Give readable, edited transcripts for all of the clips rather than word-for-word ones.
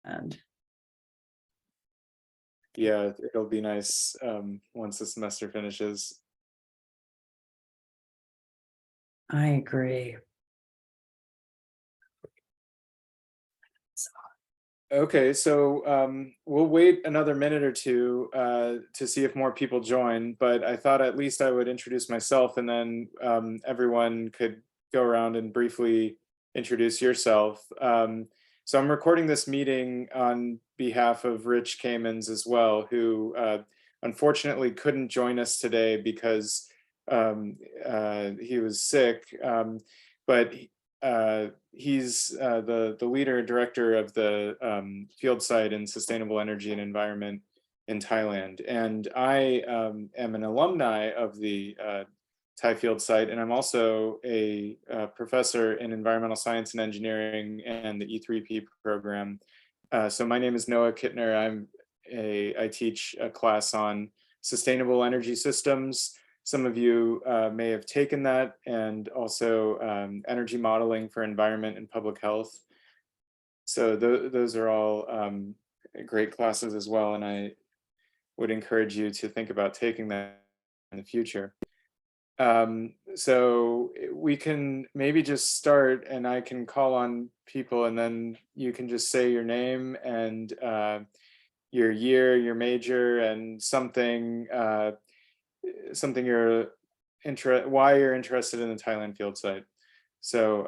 And yeah, it'll be nice once the semester finishes. I agree. Okay, so we'll wait another minute or two to see if more people join, but I thought at least I would introduce myself and then everyone could go around and briefly introduce yourself. So I'm recording this meeting on behalf of Rich Kamens as well, who unfortunately couldn't join us today because he was sick. But he's the leader and director of the field site in sustainable energy and environment in Thailand. And I am an alumni of the Thai field site, and I'm also a professor in environmental science and engineering and the E3P program. So my name is Noah Kittner. I teach a class on sustainable energy systems. Some of you may have taken that, and also energy modeling for environment and public health. So those are all great classes as well, and I would encourage you to think about taking that in the future. So we can maybe just start, and I can call on people, and then you can just say your name and your year, your major, and something why you're interested in the Thailand field site. So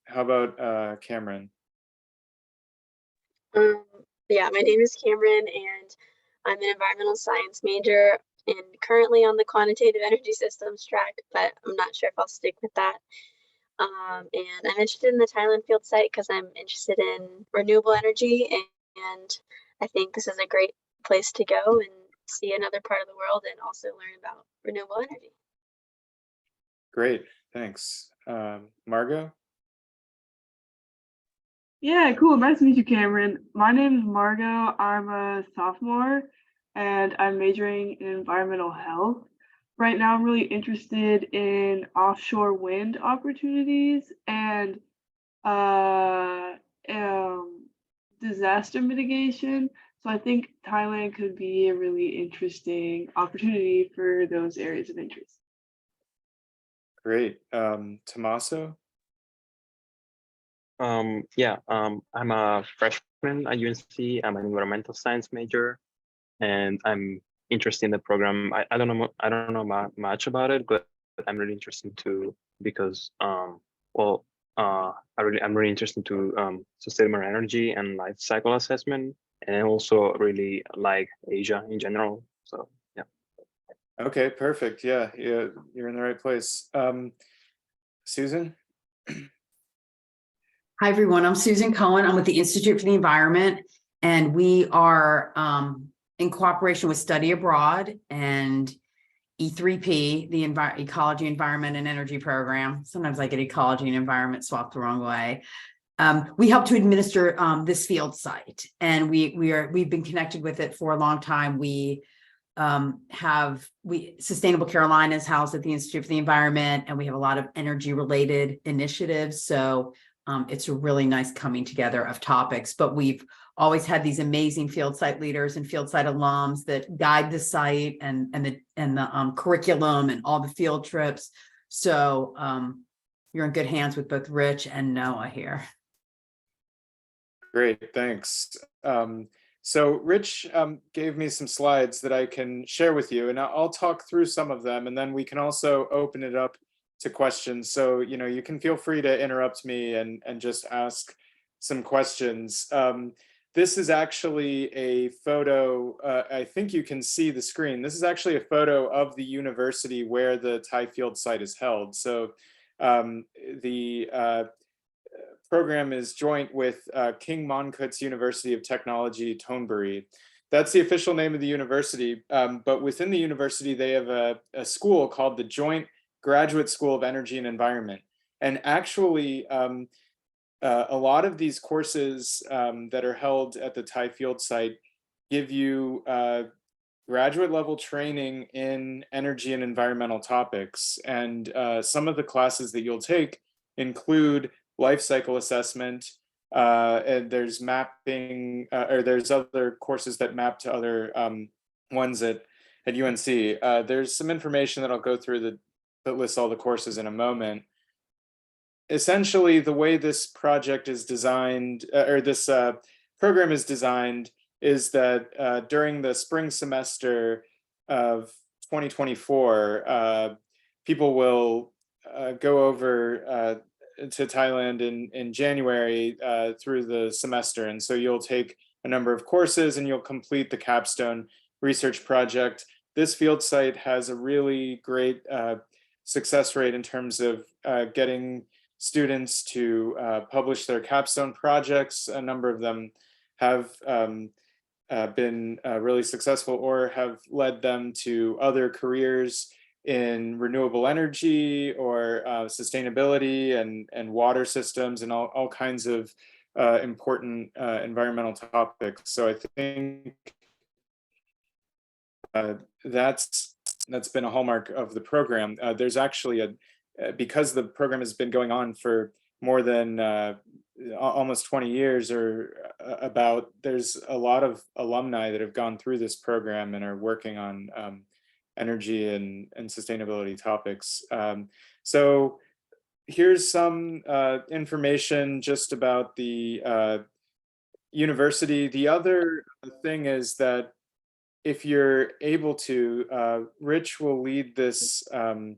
how about Cameron? Um, yeah, my name is Cameron, and I'm an environmental science major and currently on the quantitative energy systems track, but I'm not sure if I'll stick with that. And I'm interested in the Thailand field site because I'm interested in renewable energy, and I think this is a great place to go and see another part of the world and also learn about renewable energy. Great, thanks. Margot? Yeah, cool. Nice to meet you, Cameron. My name is Margot. I'm a sophomore and I'm majoring in environmental health. Right now, I'm really interested in offshore wind opportunities and uh, disaster mitigation. So I think Thailand could be a really interesting opportunity for those areas of interest. Great. Tommaso? I'm a freshman at UNC. I'm an environmental science major, and I'm interested in the program. I don't know much about it, but I'm really interested to because I'm really interested to sustainable energy and life cycle assessment, and I also really like Asia in general. So yeah. Okay, perfect. Yeah, you're in the right place. Susan? Hi, everyone. I'm Susan Cohen. I'm with the Institute for the Environment, and we are in cooperation with Study Abroad and E3P, the Ecology, Environment, and Energy Program. Sometimes I get ecology and environment swapped the wrong way. We help to administer this field site, and we've been connected with it for a long time. Sustainable Carolina is housed at the Institute for the Environment, and we have a lot of energy related initiatives. So it's a really nice coming together of topics, but we've always had these amazing field site leaders and field site alums that guide the site and the curriculum and all the field trips. So you're in good hands with both Rich and Noah here. Great, thanks. So Rich gave me some slides that I can share with you, and I'll talk through some of them, and then we can also open it up to questions. So, you can feel free to interrupt me and just ask some questions. This is actually a photo, I think you can see the screen. This is actually a photo of the university where the Thai field site is held. So the program is joint with King Mongkut's University of Technology, Thonburi. That's the official name of the university, but within the university, they have a school called the Joint Graduate School of Energy and Environment. And actually, a lot of these courses that are held at the Thai field site give you graduate level training in energy and environmental topics. And some of the classes that you'll take include life cycle assessment, and there's mapping, or there's other courses that map to other ones at UNC. There's some information that I'll go through that lists all the courses in a moment. Essentially, the way this project is designed, or this program is designed, is that during the spring semester of 2024, people will go over to Thailand in January through the semester. And so you'll take a number of courses and you'll complete the capstone research project. This field site has a really great success rate in terms of getting students to publish their capstone projects. A number of them have been really successful or have led them to other careers in renewable energy or sustainability and water systems and all kinds of important environmental topics. So I think that's been a hallmark of the program. There's actually because the program has been going on for more than almost 20 years or there's a lot of alumni that have gone through this program and are working on energy and sustainability topics. So here's some information just about the university. The other thing is that if you're able to, Rich will lead this 1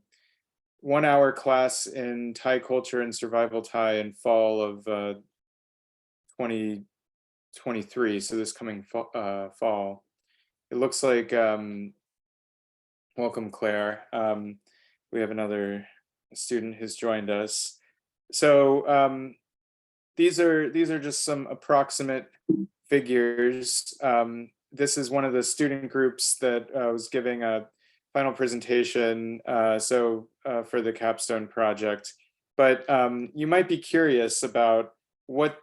hour class in Thai culture and survival Thai in fall of 2023. So this coming fall. It looks like, welcome Claire. We have another student who's joined us. So these are just some approximate figures. This is one of the student groups that was giving a final presentation for the capstone project. But you might be curious about what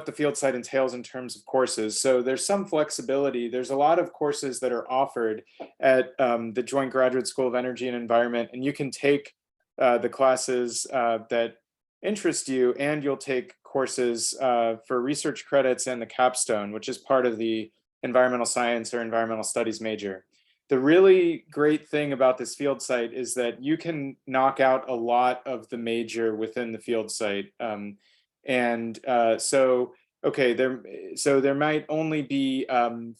the field site entails in terms of courses. So there's some flexibility. There's a lot of courses that are offered at the Joint Graduate School of Energy and Environment, and you can take the classes that interest you, and you'll take courses for research credits and the capstone, which is part of the environmental science or environmental studies major. The really great thing about this field site is that you can knock out a lot of the major within the field site. So there might only be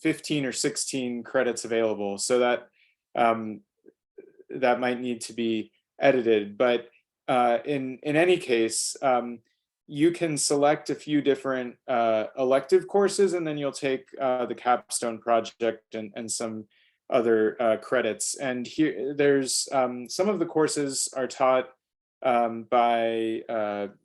15 or 16 credits available. So that might need to be edited. But in any case, you can select a few different elective courses, and then you'll take the capstone project and some other credits. And here, there's some of the courses are taught by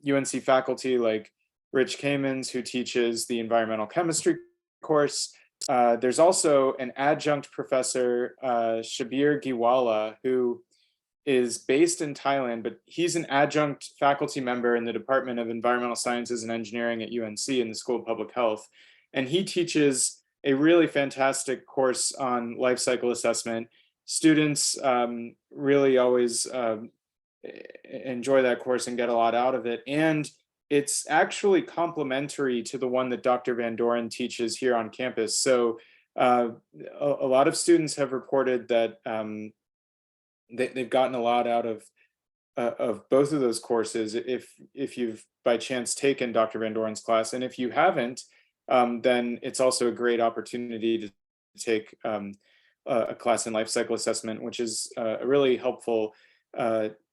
UNC faculty like Rich Kamens, who teaches the environmental chemistry course. There's also an adjunct professor, Shabir Giwala, who is based in Thailand, but he's an adjunct faculty member in the Department of Environmental Sciences and Engineering at UNC in the School of Public Health. And he teaches a really fantastic course on life cycle assessment. Students really always enjoy that course and get a lot out of it. And it's actually complementary to the one that Dr. Van Doren teaches here on campus. So a lot of students have reported that they've gotten a lot out of both of those courses if you've by chance taken Dr. Van Doren's class. And if you haven't, then it's also a great opportunity to take a class in life cycle assessment, which is a really helpful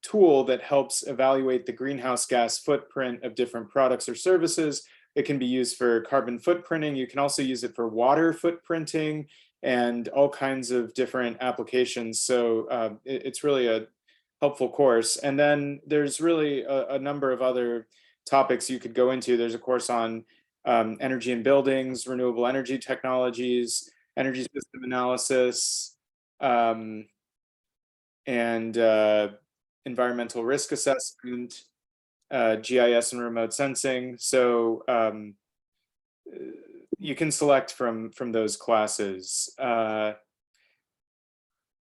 tool that helps evaluate the greenhouse gas footprint of different products or services. It can be used for carbon footprinting. You can also use it for water footprinting and all kinds of different applications. So it's really a helpful course. And then there's really a number of other topics you could go into. There's a course on energy in buildings, renewable energy technologies, energy system analysis, and environmental risk assessment, GIS and remote sensing. So you can select from those classes.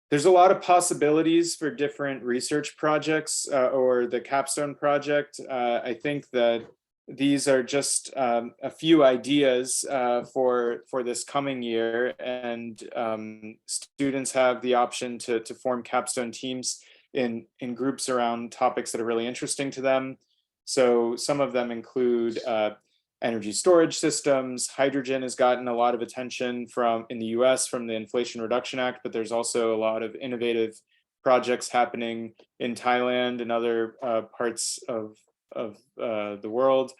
There's a lot of possibilities for different research projects or the capstone project. I think that these are just a few ideas for this coming year, and students have the option to form capstone teams in groups around topics that are really interesting to them. So some of them include energy storage systems. Hydrogen has gotten a lot of attention in the US from the Inflation Reduction Act, but there's also a lot of innovative projects happening in Thailand and other parts of the world.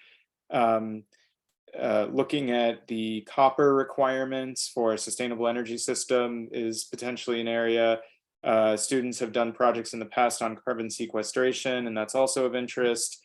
Looking at the copper requirements for a sustainable energy system is potentially an area. Students have done projects in the past on carbon sequestration, and that's also of interest.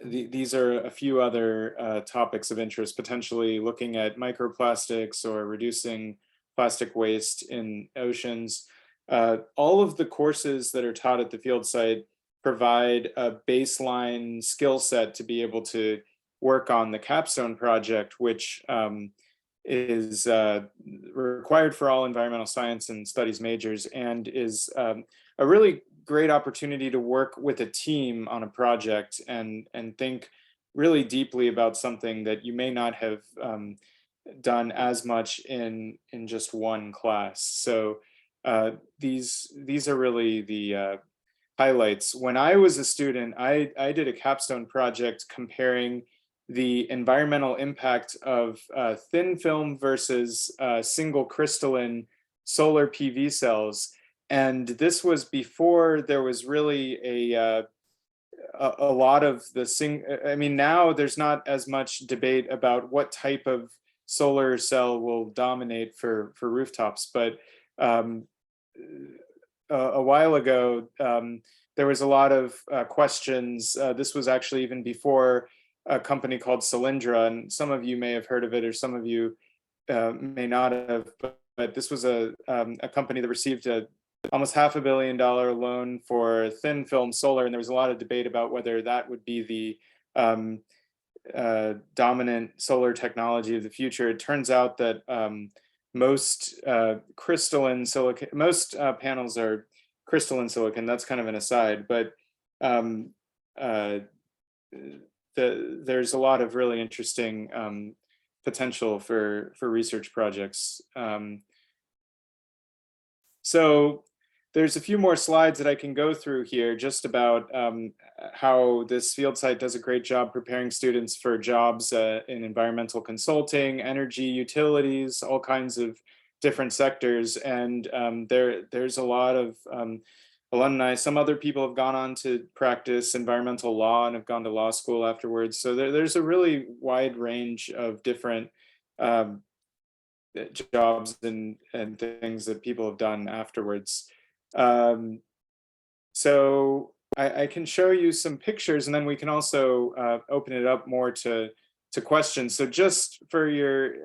These are a few other topics of interest, potentially looking at microplastics or reducing plastic waste in oceans. All of the courses that are taught at the field site provide a baseline skill set to be able to work on the capstone project, which is required for all environmental science and studies majors, and is a really great opportunity to work with a team on a project and think really deeply about something that you may not have done as much in just one class. So these are really the highlights. When I was a student, I did a capstone project comparing the environmental impact of thin film versus single crystalline solar PV cells. And this was before there was really a lot of I mean, now there's not as much debate about what type of solar cell will dominate for rooftops, but a while ago, there was a lot of questions. This was actually even before a company called Cylindra, and some of you may have heard of it, or some of you may not have. But this was a company that received almost $500 million loan for thin film solar, and there was a lot of debate about whether that would be the dominant solar technology of the future. It turns out that most crystalline silicon, most panels are crystalline silicon. That's kind of an aside, but there's a lot of really interesting potential for research projects. So there's a few more slides that I can go through here just about how this field site does a great job preparing students for jobs in environmental consulting, energy, utilities, all kinds of different sectors. And there's a lot of alumni. Some other people have gone on to practice environmental law and have gone to law school afterwards. So there's a really wide range of different jobs and things that people have done afterwards. So I can show you some pictures, and then we can also open it up more to questions. So just for your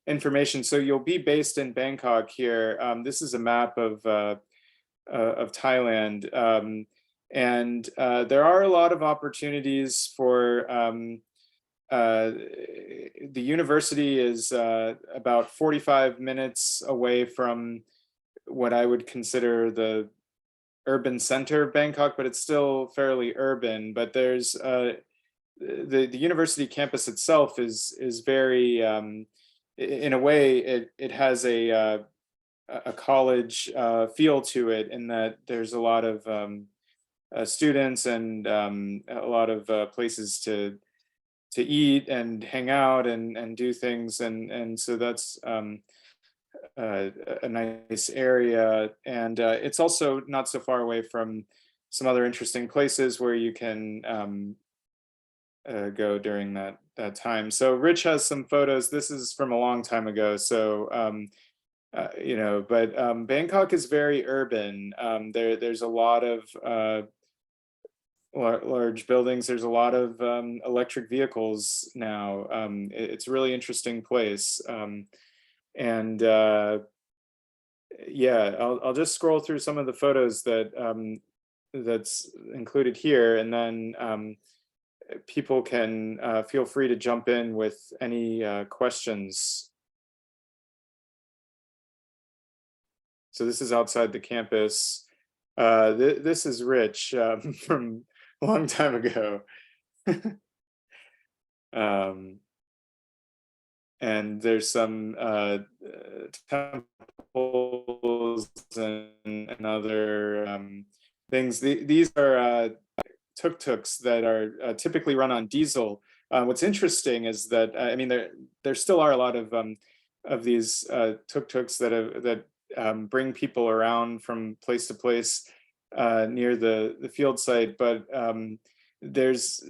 information, so you'll be based in Bangkok here. This is a map of Thailand, and there are a lot of opportunities for the university is about 45 minutes away from what I would consider the urban center of Bangkok, but it's still fairly urban. But there's the university campus itself is very in a way it has a college feel to it, in that there's a lot of students and a lot of places to eat and hang out and do things, and so that's a nice area. And it's also not so far away from some other interesting places where you can go during that time. So Rich has some photos. This is from a long time ago, so you know, but Bangkok is very urban. There's a lot of large buildings. There's a lot of electric vehicles now. It's a really interesting place. And yeah, I'll just scroll through some of the photos that that's included here, and then people can feel free to jump in with any questions. So this is outside the campus. This is Rich from a long time ago. um, and there's some temples and other things. These are tuk-tuks that are typically run on diesel. What's interesting is that I mean there still are a lot of these tuk-tuks that bring people around from place to place near the field site, but there's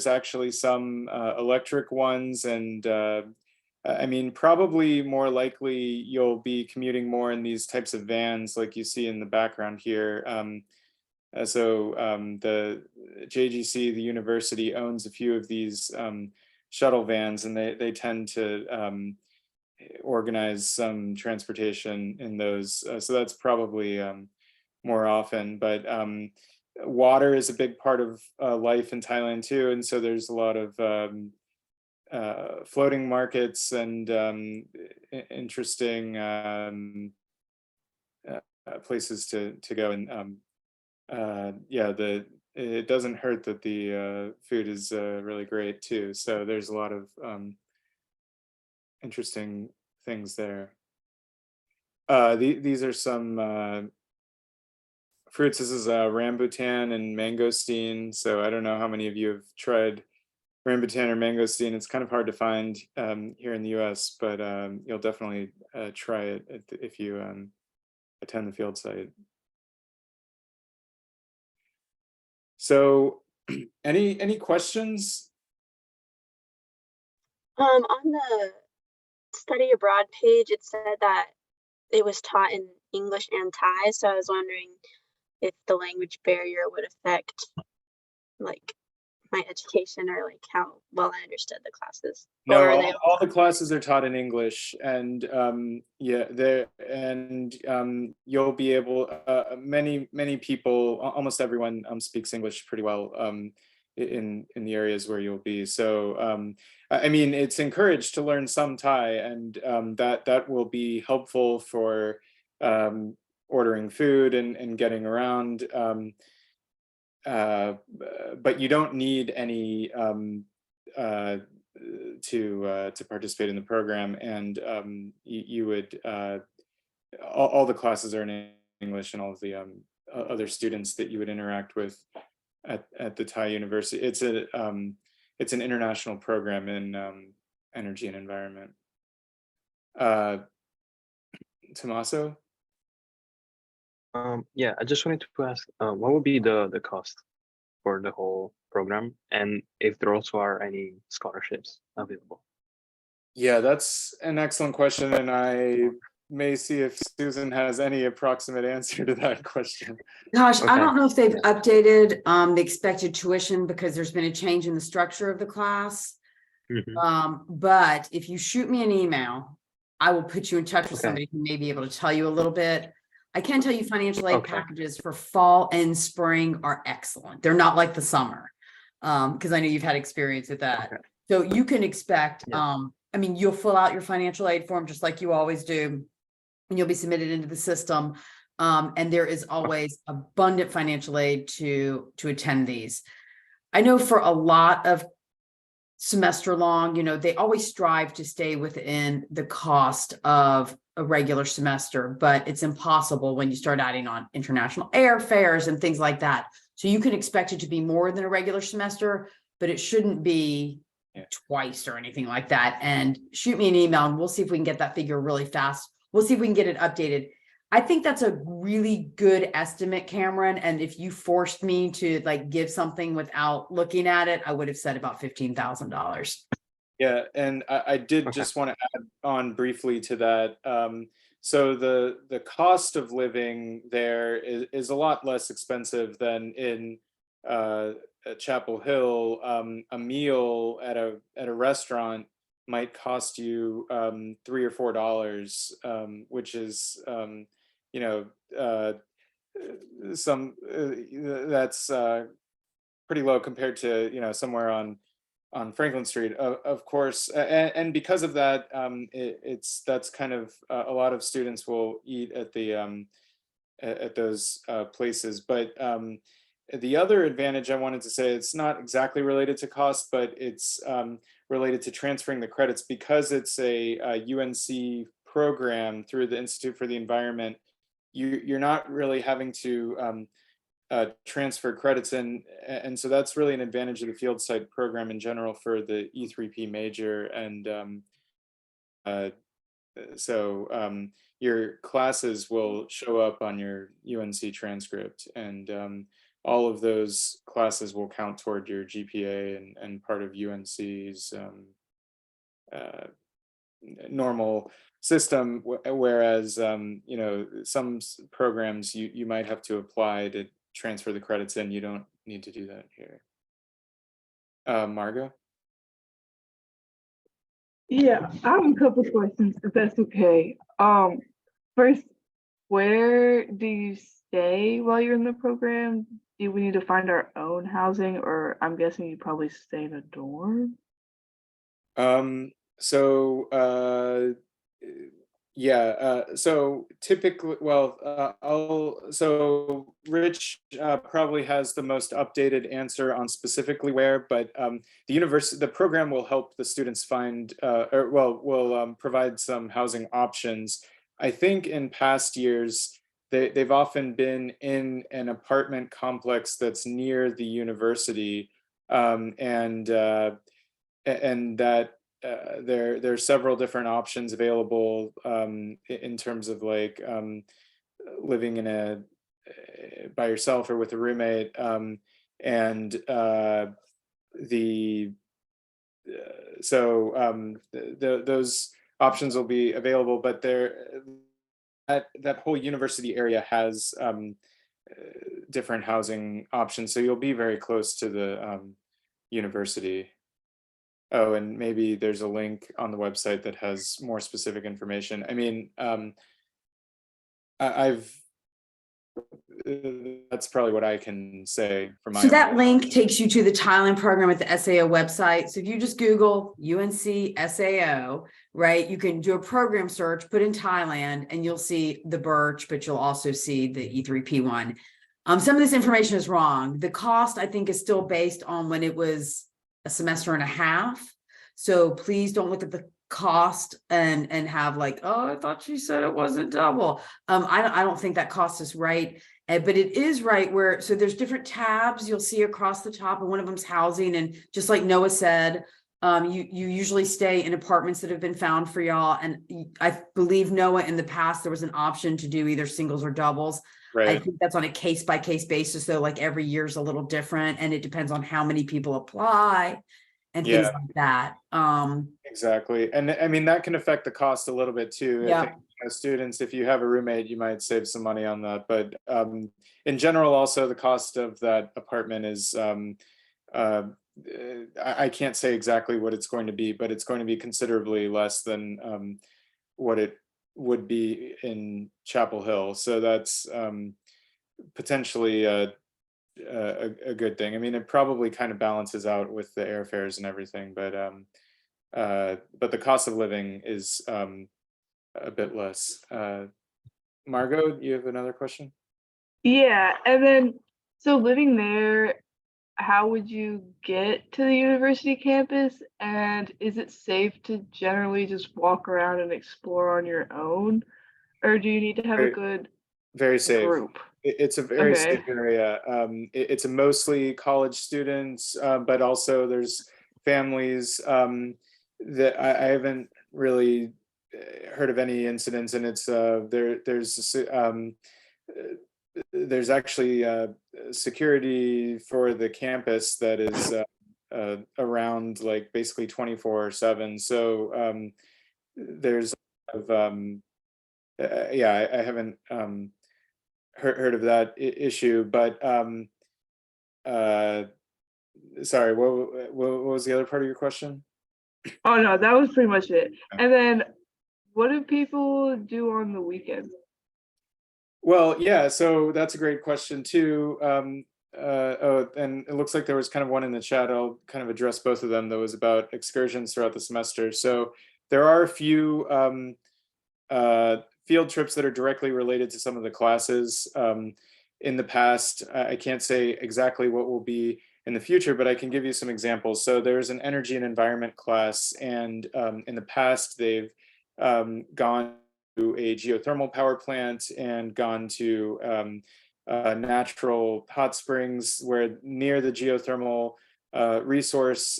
actually some electric ones, and I mean, probably more likely you'll be commuting more in these types of vans like you see in the background here. The JGC, the university, owns a few of these shuttle vans, and they tend to organize some transportation in those. So that's probably more often. But water is a big part of life in Thailand too, and so there's a lot of floating markets and interesting places to go. And yeah, it doesn't hurt that the food is really great too. So there's a lot of interesting things there. These are some fruits. This is rambutan and mangosteen. So I don't know how many of you have tried rambutan or mangosteen. It's kind of hard to find here in the US, but you'll definitely try it if you attend the field site. So any questions? On the study abroad page, it said that it was taught in English and Thai, so I was wondering if the language barrier would affect like my education, or like how well I understood the classes. No, Or are they all the classes are taught in English, and yeah, you'll be able. Many people, almost everyone, speaks English pretty well in the areas where you'll be. So I mean, it's encouraged to learn some Thai, and that will be helpful for ordering food and getting around. But you don't need any to participate in the program, and you would all the classes are in English, and all of the other students that you would interact with at the Thai University. It's an international program in energy and environment. Tommaso? Yeah, I just wanted to ask, what would be the cost for the whole program, and if there also are any scholarships available? Yeah, that's an excellent question, and I may see if Susan has any approximate answer to that question. Gosh, I Okay. don't know if they've updated the expected tuition because there's been a change in the structure of the class. Mhm. But if you shoot me an email, I will put you in touch with Okay. somebody who may be able to tell you a little bit. I can tell you financial aid Okay. packages for fall and spring are excellent. They're not like the summer. Because I know you've had experience with that. Okay. So you can expect, Yeah. I mean, you'll fill out your financial aid form just like you always do, and you'll be submitted into the system. And there is always abundant financial aid to attend these. I know for a lot of semester long, they always strive to stay within the cost of a regular semester, but it's impossible when you start adding on international airfares and things like that. So you can expect it to be more than a regular semester, but it shouldn't be twice or anything like that. And shoot me an email and we'll see if we can get that figure really fast. We'll see if we can get it updated. I think that's a really good estimate, Cameron. And if you forced me to give something without looking at it, I would have said about $15,000. Yeah, and I did just want to add on briefly to that. So the cost of living there is a lot less expensive than in at Chapel Hill. A meal at a restaurant might cost you $3 or $4, which is that's pretty low compared to somewhere on Franklin Street, of course, and because of that, that's kind of a lot of students will eat at the at those places. But the other advantage I wanted to say, it's not exactly related to cost, but it's related to transferring the credits because it's a UNC program through the Institute for the Environment. You're not really having to transfer credits in, and so that's really an advantage of the field site program in general for the E3P major. And uh, so your classes will show up on your UNC transcript, and all of those classes will count toward your GPA and part of UNC's uh, normal system. Whereas you know, some programs you might have to apply to transfer the credits in. You don't need to do that here. Margot? Yeah, I have a couple questions, if that's okay. First, where do you stay while you're in the program? Do we need to find our own housing, or I'm guessing you probably stay in a dorm? So yeah, so typically, well, so Rich probably has the most updated answer on specifically where, but the program will help the students find, or well, will provide some housing options. I think in past years, they've often been in an apartment complex that's near the university, and that there are several different options available in terms of like living in a by yourself or with a roommate, and the so those options will be available, but that whole university area has different housing options, so you'll be very close to the university. Oh, and maybe there's a link on the website that has more specific information. I mean, I've that's probably what I can say for my So that own. link takes you to the Thailand program at the SAO website. So if you just Google UNC SAO, right, you can do a program search, put in Thailand, and you'll see the Birch, but you'll also see the E3P one. Some of this information is wrong. The cost, I think, is still based on when it was a semester and a half. So please don't look at the cost and have like, oh, I thought she said it wasn't double. I don't think that cost is right. But it is right where, so there's different tabs you'll see across the top, and one of them's housing. And just like Noah said, you usually stay in apartments that have been found for y'all. And I believe, Noah, in the past, there was an option to do either singles or doubles. I Right. think that's on a case by case basis, though, like every year's a little different, and it depends on how many people apply and things Yeah, like that. exactly. And I mean, that can affect the cost a little bit too. I Yeah. think as students, if you have a roommate, you might save some money on that. But in general, also the cost of that apartment is I can't say exactly what it's going to be, but it's going to be considerably less than what it would be in Chapel Hill. So that's potentially a good thing. I mean, it probably kind of balances out with the airfares and everything, but the cost of living is a bit less. Margot, you have another question? Yeah, and then so living there, how would you get to the university campus? And is it safe to generally just walk around and explore on your own? Or do you need to have a Very, good very safe. group? It's a very Okay. safe area. It's a mostly college students, but also there's families that I haven't really heard of any incidents, and it's there's actually security for the campus that is around like basically 24/7. So there's yeah, I haven't heard of that issue, but sorry, what was the other part of your question? Oh no, that was pretty much it. Yeah. And then what do people do on the weekends? Well, yeah, so that's a great question too. Oh, and it looks like there was kind of one in the chat. I'll kind of address both of them. That was about excursions throughout the semester. So there are a few field trips that are directly related to some of the classes. in the past. I can't say exactly what will be in the future, but I can give you some examples. So there's an energy and environment class, and in the past they've gone to a geothermal power plant and gone to natural hot springs where near the geothermal resource,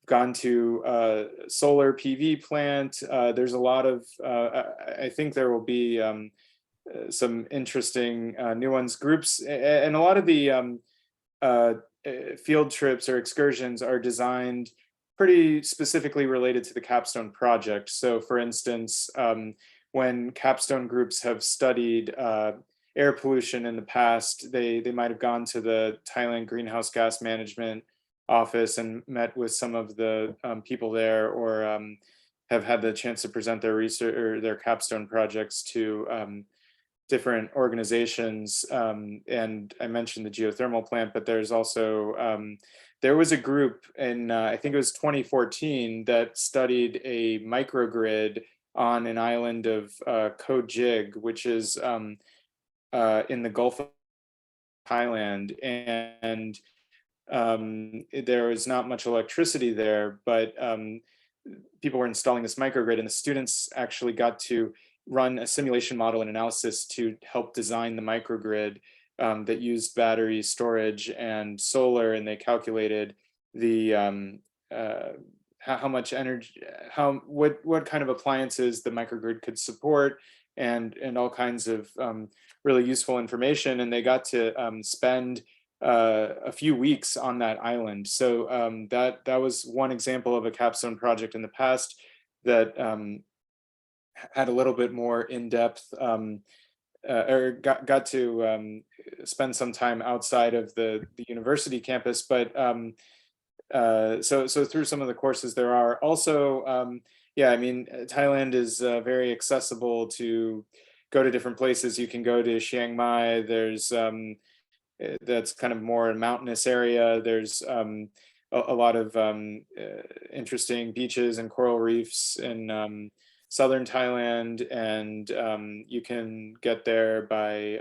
gone to solar PV plant. There's a lot of, I think there will be some interesting new ones, groups, and a lot of the field trips or excursions are designed pretty specifically related to the capstone project. So for instance, when capstone groups have studied air pollution in the past, they might have gone to the Thailand greenhouse gas management office and met with some of the people there, or have had the chance to present their research or their capstone projects to different organizations. And I mentioned the geothermal plant, but there's also there was a group in I think it was 2014 that studied a microgrid on an island of Koh Jig, which is in the Gulf of Thailand, and there was not much electricity there, but people were installing this microgrid, and the students actually got to run a simulation model and analysis to help design the microgrid that used battery storage and solar, and they calculated the how much energy, what kind of appliances the microgrid could support, and all kinds of really useful information, and they got to spend a few weeks on that island. So that was one example of a capstone project in the past that had a little bit more in-depth, or got to spend some time outside of the university campus. But so through some of the courses there are also, yeah, I mean, Thailand is very accessible to go to different places. You can go to Chiang Mai. There's that's kind of more a mountainous area. There's a lot of interesting beaches and coral reefs in southern Thailand, and you can get there by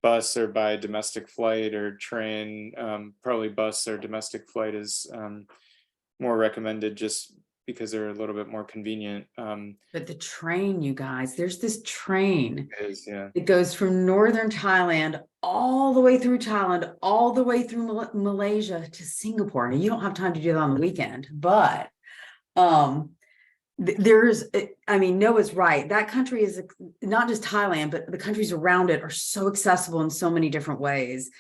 bus or by domestic flight or train. Probably bus or domestic flight is more recommended, just because they're a little bit more convenient. But the train, you guys, there's this train Yeah. it goes from northern Thailand all the way through Thailand, all the way through Malaysia to Singapore. Now, you don't have time to do that on the weekend, but there's, I mean, Noah's right. That country is not just Thailand, but the countries around it are so accessible in so many different ways.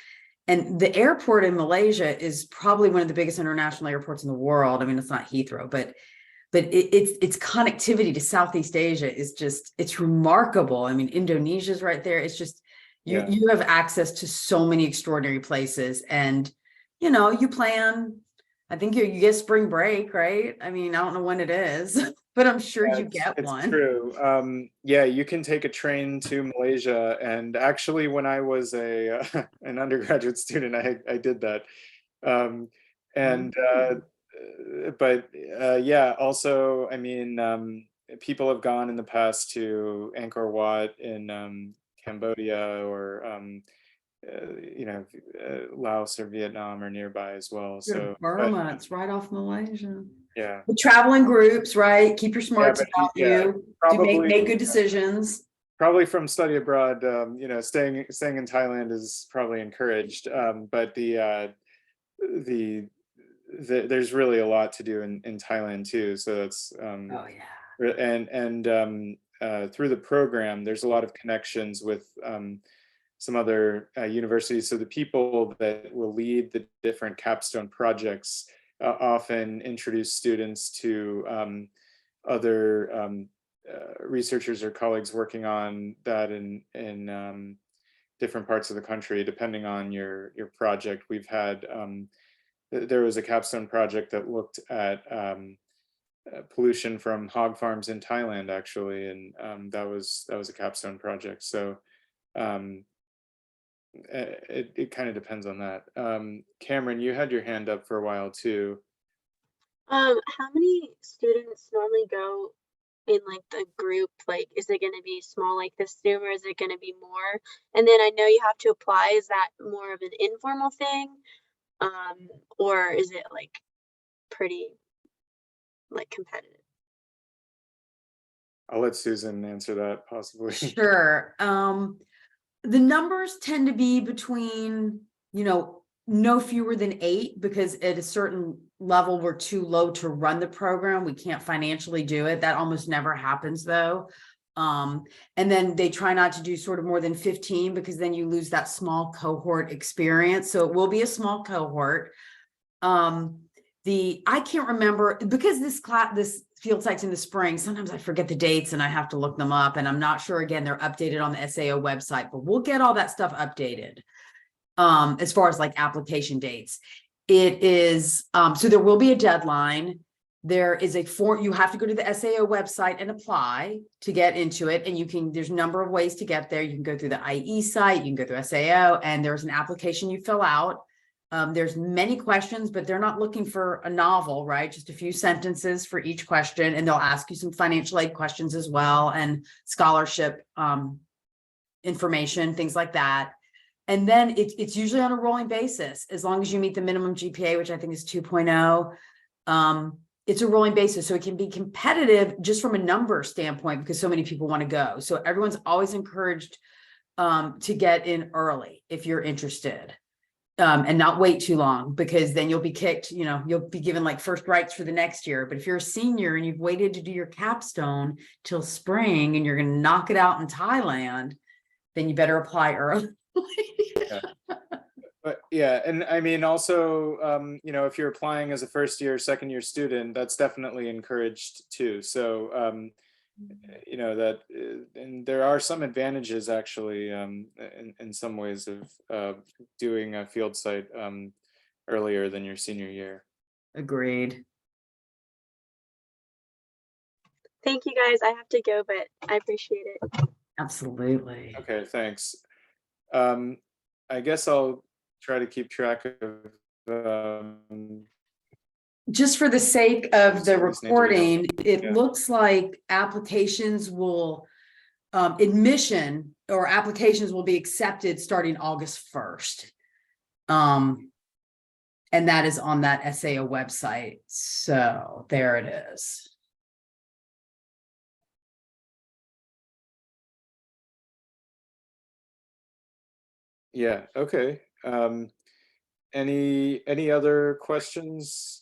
And the airport in Malaysia is probably one of the biggest international airports in the world. I mean, it's not Heathrow, but its connectivity to Southeast Asia is just, it's remarkable. I mean, Indonesia's right there. It's just, you have access to so many extraordinary places, and, you know, you plan, I think you get spring break, right? I mean, I don't know when it is, but I'm sure you get it's one. true. Yeah, you can take a train to Malaysia, and actually when I was a an undergraduate student, I did that. And but yeah, also, I mean, people have gone in the past to Angkor Wat in Cambodia, or you know, Laos or Vietnam or nearby as well. So Burma, it's right off Malaysia. yeah. The traveling groups, right? Keep your smarts about you. Probably make good decisions. Probably from study abroad, you know, staying in Thailand is probably encouraged. But there's really a lot to do in Thailand too. So that's Oh yeah. and through the program, there's a lot of connections with some other universities. So the people that will lead the different capstone projects often introduce students to other researchers or colleagues working on that in different parts of the country, depending on your project. We've had there was a capstone project that looked at pollution from hog farms in Thailand, actually, and that was a capstone project. So it kind of depends on that. Cameron, you had your hand up for a while too. How many students normally go in like the group? Like, is it going to be small like this Zoom, or is it going to be more? And then I know you have to apply. Is that more of an informal thing? Or is it like pretty like competitive? I'll let Susan answer that possibly. Sure. The numbers tend to be between, no fewer than 8, because at a certain level, we're too low to run the program. We can't financially do it. That almost never happens though. And then they try not to do sort of more than 15, because then you lose that small cohort experience. So it will be a small cohort. I can't remember, because this field site's in the spring, sometimes I forget the dates and I have to look them up, and I'm not sure, again, they're updated on the SAO website, but we'll get all that stuff updated. As far as like application dates, it is, so there will be a deadline. There is a form, you have to go to the SAO website and apply to get into it. And there's a number of ways to get there. You can go through the IE site, you can go through SAO, and there's an application you fill out. There's many questions, but they're not looking for a novel, right? Just a few sentences for each question. And they'll ask you some financial aid questions as well, and scholarship information, things like that. And then it's usually on a rolling basis, as long as you meet the minimum GPA, which I think is 2.0. It's a rolling basis. So it can be competitive just from a number standpoint, because so many people want to go. So everyone's always encouraged to get in early if you're interested. And not wait too long, because then you'll be kicked, you'll be given like first rights for the next year. But if you're a senior and you've waited to do your capstone till spring and you're going to knock it out in Thailand, then you better apply early. Yeah. But yeah, and I mean, also, if you're applying as a first year, second year student, that's definitely encouraged too. So, and there are some advantages actually in some ways of doing a field site earlier than your senior year. Agreed. Thank you guys. I have to go, but I appreciate it. Absolutely. Okay, thanks. I guess I'll try to keep track of Just for the sake of the So we just need to read recording, it Yeah. looks like applications will, admission or applications will be accepted starting August 1st. And that is on that SAO website. So there it is. Yeah, okay. Any other questions?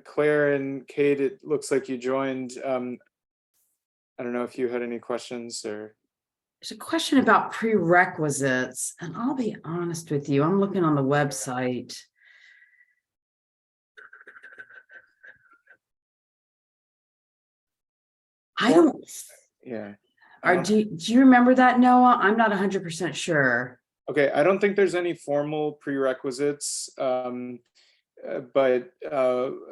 Claire and Kate, it looks like you joined. I don't know if you had any questions or. There's a question about prerequisites, and I'll be honest with you, I'm looking on the website. I don't, Yeah. do you remember that, Noah? I'm not 100% sure. Okay, I don't think there's any formal prerequisites, but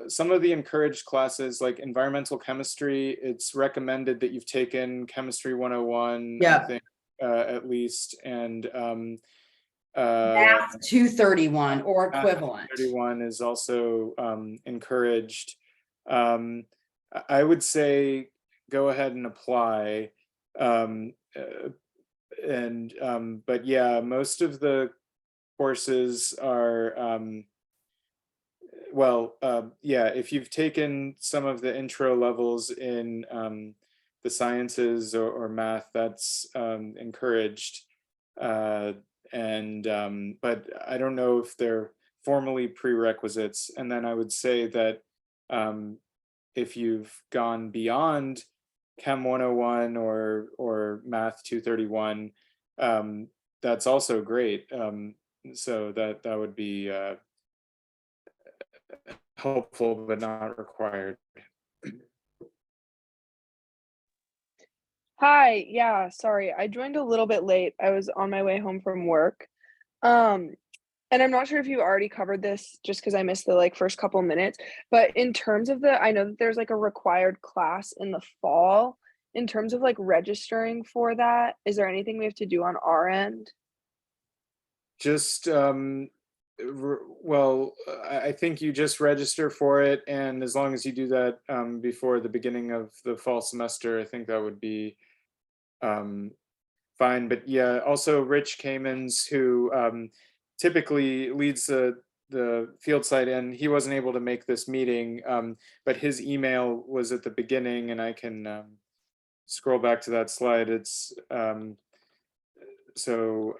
some of the encouraged classes like environmental chemistry, it's recommended that you've taken chemistry 101, Yeah. I think, at least, and Math 231 or equivalent. 31 is also encouraged. I would say go ahead and apply. But yeah, most of the courses are if you've taken some of the intro levels in the sciences or math, that's encouraged. But I don't know if they're formally prerequisites. And then I would say that if you've gone beyond Chem 101 or Math 231, that's also great. So that would be helpful, but not required. Hi, yeah, sorry. I joined a little bit late. I was on my way home from work. And I'm not sure if you already covered this just because I missed the first couple minutes, but in terms of I know that there's a required class in the fall. In terms of registering for that, is there anything we have to do on our end? Just Well, I think you just register for it, and as long as you do that before the beginning of the fall semester, I think that would be um, fine. But yeah, also Rich Kamens, who typically leads the field site, and he wasn't able to make this meeting, but his email was at the beginning, and I can scroll back to that slide. It's so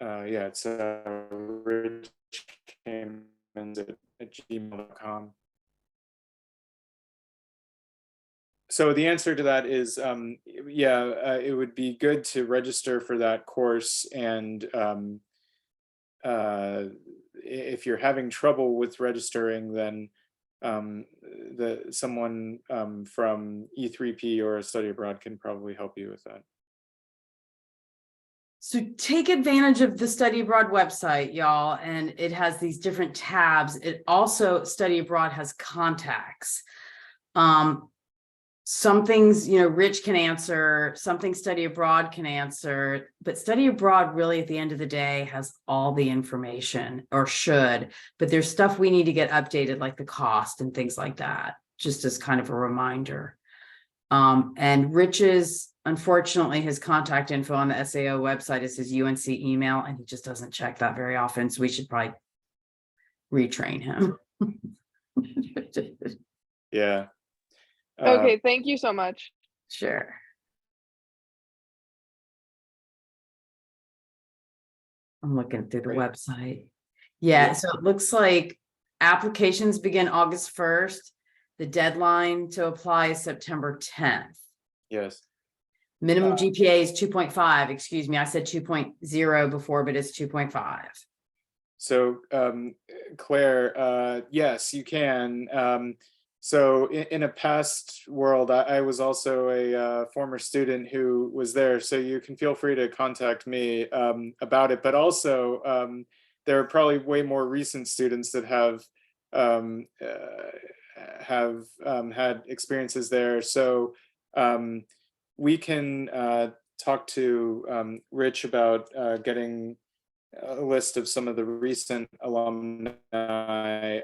yeah, it's Rich Kamens at gmail.com. So the answer to that is, yeah, it would be good to register for that course. And if you're having trouble with registering, then someone from E3P or a study abroad can probably help you with that. So take advantage of the Study Abroad website, y'all, and it has these different tabs. It also, Study Abroad has contacts. Some things, you know, Rich can answer, something Study Abroad can answer, but Study Abroad really at the end of the day has all the information, or should, but there's stuff we need to get updated, like the cost and things like that, just as kind of a reminder. And Rich's, unfortunately, his contact info on the SAO website is his UNC email, and he just doesn't check that very often. So we should probably retrain him. Yeah. Okay, thank you so much. Sure. I'm looking through the Great. website. Yeah, Yeah. so it looks like applications begin August 1st. The deadline to apply is September 10th. Yes. Minimum GPA is 2.5. Excuse me, I said 2.0 before, but it's 2.5. So Claire, yes, you can. So in a past world, I was also a former student who was there, so you can feel free to contact me about it. But also, there are probably way more recent students that have had experiences there. So we can talk to Rich about getting a list of some of the recent alumni.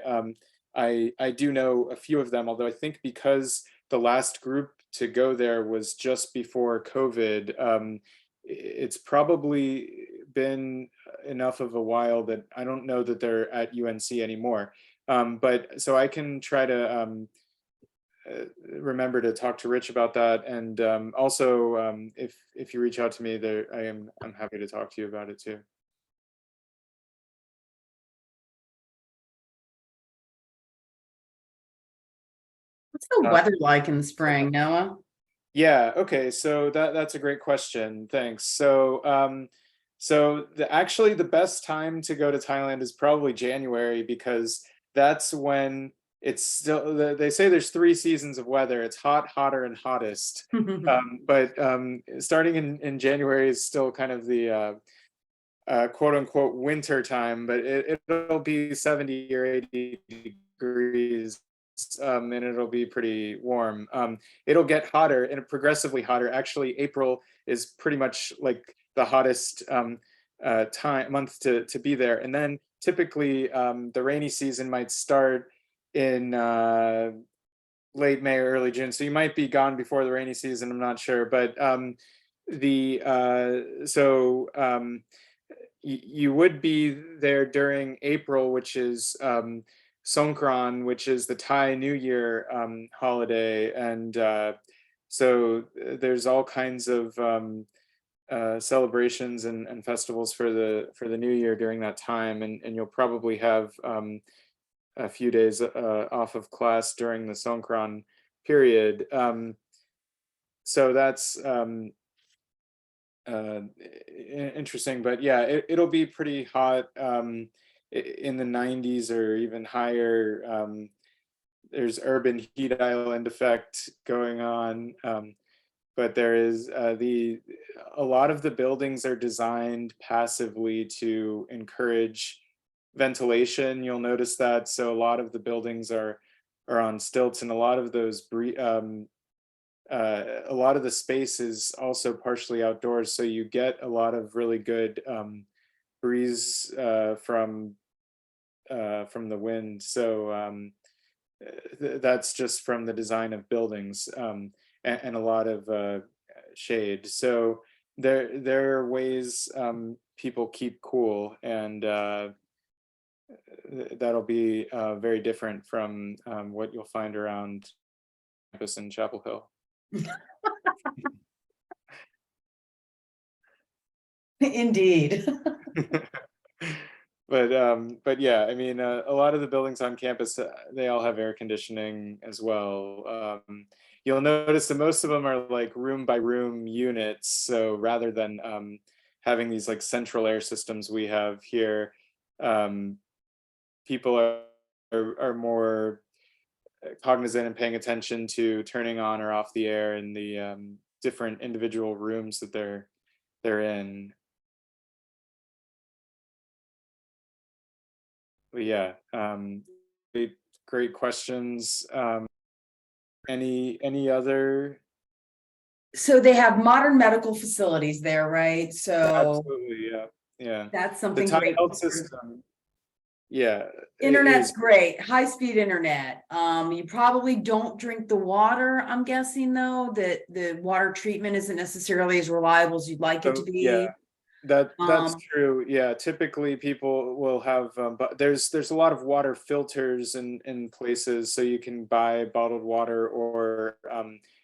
I do know a few of them, although I think because the last group to go there was just before COVID, it's probably been enough of a while that I don't know that they're at UNC anymore. But so I can try to remember to talk to Rich about that, and also if you reach out to me, there I'm happy to talk to you about it too. What's the weather like in the spring, Noah? Yeah, okay, so that's a great question. Thanks. So actually the best time to go to Thailand is probably January, because that's when it's still, they say there's 3 seasons of weather. It's hot, hotter, and hottest. But starting in January is still kind of the quote unquote winter time, but it'll be 70 or 80 degrees, and it'll be pretty warm. It'll get hotter and progressively hotter. Actually, April is pretty much like the hottest month to be there. And then typically the rainy season might start in late May or early June. So you might be gone before the rainy season. I'm not sure, but you would be there during April, which is Songkran, which is the Thai New Year holiday, and so there's all kinds of celebrations and festivals for the New Year during that time, and you'll probably have a few days off of class during the Songkran period. So that's interesting, but yeah, it'll be pretty hot in the 90s or even higher. There's urban heat island effect going on, but there is a lot of the buildings are designed passively to encourage ventilation. You'll notice that. So a lot of the buildings are on stilts, and a lot of those a lot of the space is also partially outdoors, so you get a lot of really good breeze from the wind. So that's just from the design of buildings, and a lot of shade. So there are ways people keep cool, and that'll be very different from what you'll find around campus in Chapel Hill. Indeed. But yeah, I mean, a lot of the buildings on campus, they all have air conditioning as well. You'll notice that most of them are like room by room units. So rather than having these like central air systems we have here, people are more cognizant and paying attention to turning on or off the air in the different individual rooms that they're in. But yeah, great questions. Any other? So they have modern medical facilities there, right? So Absolutely, yeah, yeah. that's The something Thai great. health system, yeah, Internet's is great, high-speed internet. You probably don't drink the water, I'm guessing though, that the water treatment isn't necessarily as reliable as you'd like it to so yeah. be. That's Um, true. Yeah, typically people will have, but there's a lot of water filters in places, so you can buy bottled water, or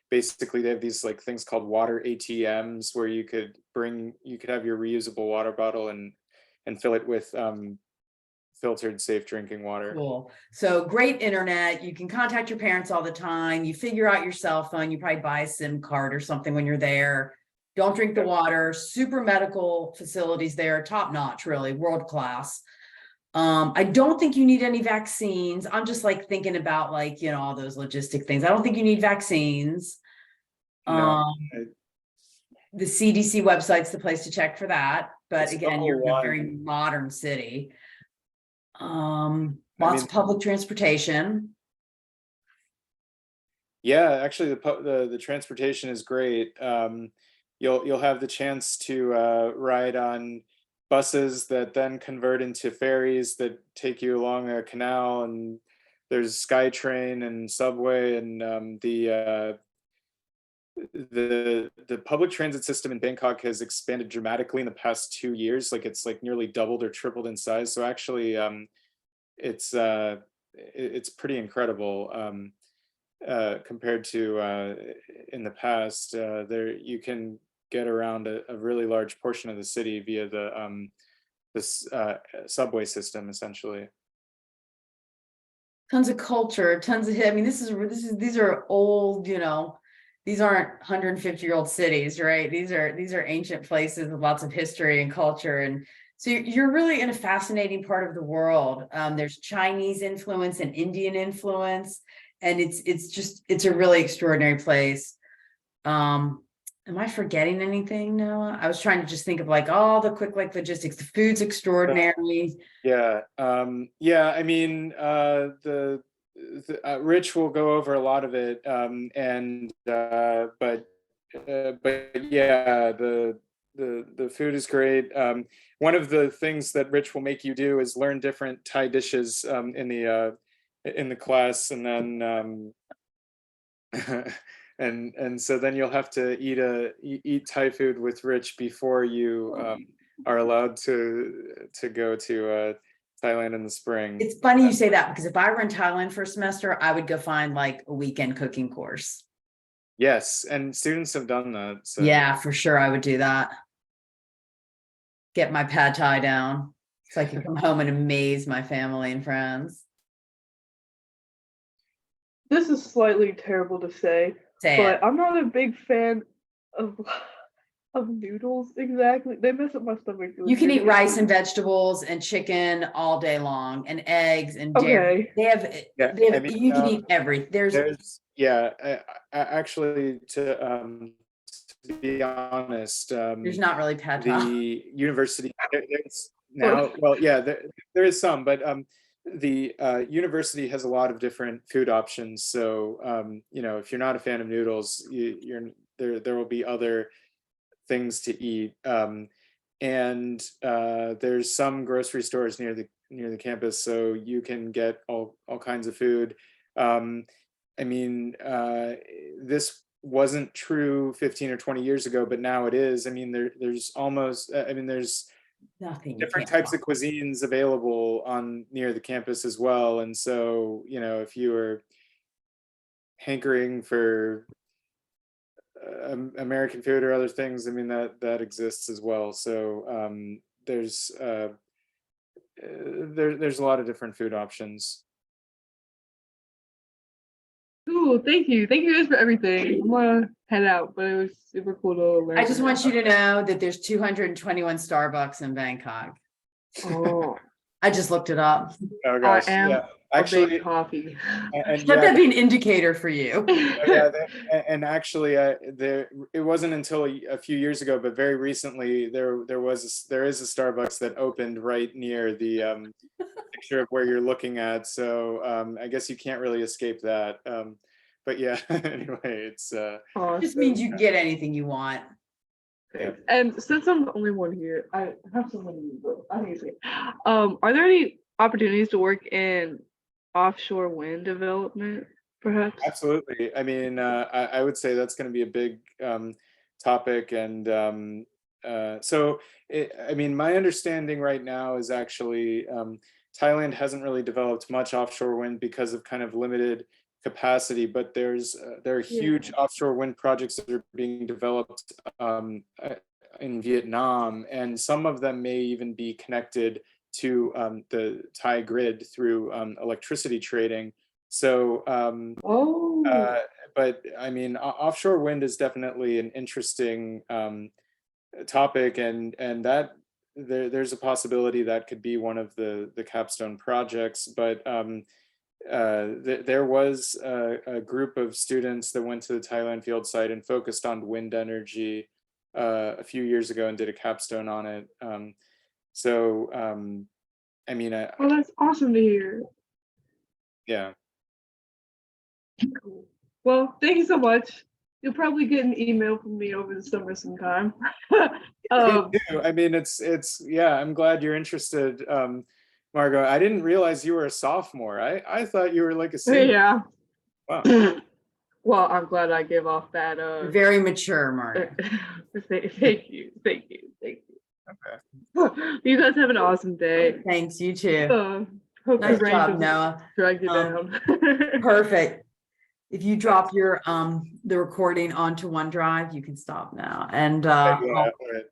basically they have these like things called water ATMs where you could have your reusable water bottle and fill it with filtered, safe drinking water. Cool. So great internet. You can contact your parents all the time. You figure out your cell phone. You probably buy a SIM card or something when you're there. Don't drink the Yep. water. Super medical facilities there, top notch, really world class. I don't think you need any vaccines. I'm just like thinking about like, you know, all those logistic things. I don't think you need vaccines. No, The CDC website's the place to check for that. But it's again, level you're in a one. very modern city. I Lots mean, of public transportation. yeah, actually, the transportation is great. You'll have the chance to ride on buses that then convert into ferries that take you along a canal, and there's SkyTrain and subway, and the public transit system in Bangkok has expanded dramatically in the past 2 years. Like it's like nearly doubled or tripled in size. So actually, it's pretty incredible. Compared to in the past, there you can get around a really large portion of the city via this subway system, essentially. Tons of culture, tons of, I mean, these are old, you know, these aren't 150-year-old cities, right? These are ancient places with lots of history and culture. And so you're really in a fascinating part of the world. There's Chinese influence and Indian influence, and it's a really extraordinary place. Am I forgetting anything, Noah? I was trying to just think of like all the quick like logistics. The food's extraordinary. Yeah, yeah. I mean, Rich will go over a lot of it, and but yeah, the food is great. One of the things that Rich will make you do is learn different Thai dishes in the class, and then and so then you'll have to eat Thai food with Rich before you are allowed to go to Thailand in the spring. It's funny you say that because if I were in Thailand for a semester, I would go find like a weekend cooking course. Yes, and students have done that. So. Yeah, for sure. I would do that. Get my pad thai down so I can come home and amaze my family and friends. This is slightly terrible to say, Say but it. I'm not a big fan of noodles exactly. They mess up my stomach. You can eat rice and vegetables and chicken all day long, and eggs and dairy. Okay. They have I mean, you can eat everything. There's yeah, actually to be honest, There's not really pad thai. the university there's now, well, yeah, there is some, but the university has a lot of different food options. So, if you're not a fan of noodles, there will be other things to eat. And there's some grocery stores near the campus, so you can get all kinds of food. This wasn't true 15 or 20 years ago, but now it is. There's almost, there's Nothing. different types of cuisines available near the campus as well. And so, if you were hankering for American food or other things, that exists as well. So there's a lot of different food options. Cool, thank you guys for everything. I'm gonna head out, but it was super cool to learn. I just want you to know that there's 221 Starbucks in Bangkok. Oh, I just looked it up. Oh gosh, I am yeah. a Actually, big coffee. and Let yeah, that be an indicator for you. and actually, it wasn't until a few years ago, but very recently, there is a Starbucks that opened right near the picture of where you're looking at. So I guess you can't really escape that. But yeah, anyway, it's It just means you can get anything you want. Yeah. And since I'm the only one here, I have someone. I think it's okay. Are there any opportunities to work in offshore wind development, perhaps? absolutely. I would say that's going to be a big topic, and my understanding right now is actually Thailand hasn't really developed much offshore wind because of kind of limited capacity, but there are huge offshore wind projects that are being developed in Vietnam, and some of them may even be connected to the Thai grid through electricity trading. So, but offshore wind is definitely an interesting topic, and that there's a possibility that could be one of the capstone projects. But there was a group of students that went to the Thailand field site and focused on wind energy a few years ago and did a capstone on it. Well, that's awesome to hear. Yeah. Well, thank you so much. You'll probably get an email from me over the summer sometime. It's yeah, I'm glad you're interested, Margot. I didn't realize you were a sophomore. I thought you were like a senior. Yeah. Wow. Well, I'm glad I give off that. Very mature, Mark. Thank you. Okay. You guys have an awesome day. Thanks, you too. Hope Nice the rain job, doesn't Noah. drag you down. Perfect. If you drop your the recording onto OneDrive, you can stop now. And Yeah, all right.